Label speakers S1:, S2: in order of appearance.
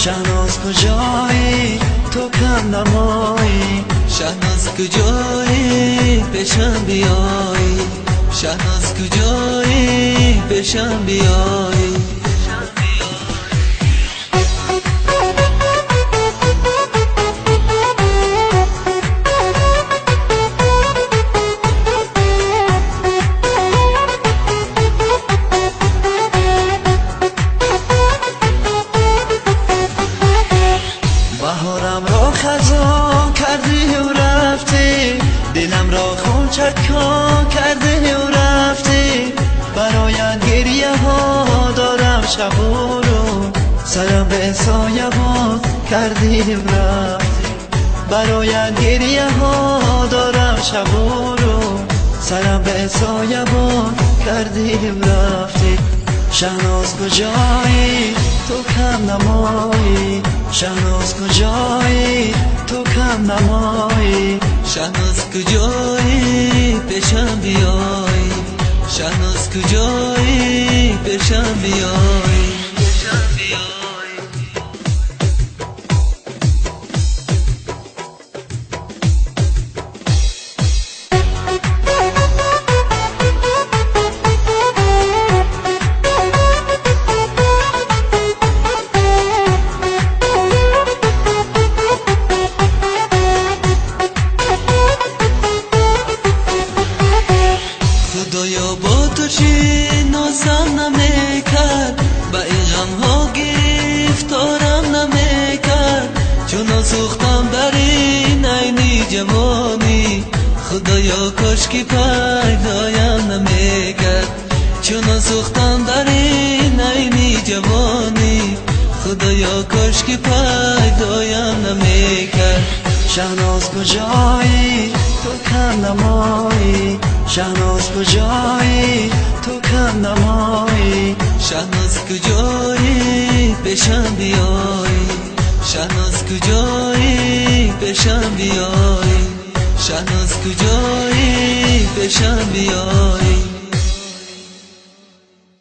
S1: شهناز کجایی تو کم نمایی،
S2: شهناز کجایی پیشم بیایی، شهناز کجایی پیشم بیایی.
S1: بهارم را خزان کردی و رفتی، دلم را خون چکان کردی و رفتی. برایت گریه ها دارم شب و رو، سرم به سایبان کردی و رفتی. برایت گریه ها دارم شب و رو، سرم به سایبان کردی و رفتی. شهناز کجایی تو کم نمایی، شهناز کجایی تو کم نمایی،
S2: شهناز کجایی پیشم بیایی، شهناز کجایی پیشم بیایی. خدایا با تو چی نازم نمیکرد، با این غم ها گرفتارم نمیکرد. چون سوختم بر این عینی جوانی، خدایا کاش که پیدایم نمیکرد. چون سوختم بر این عینی جوانی، خدایا کاش که پیدایم نمیکرد.
S1: شهناز کجایی تو کم نمایی، شهناز کجایی تو کم نمایی،
S2: شهناز کجایی پیشم بیایی، شهناز کجایی پیشم بیایی، شهناز کجایی پیشم بیایی.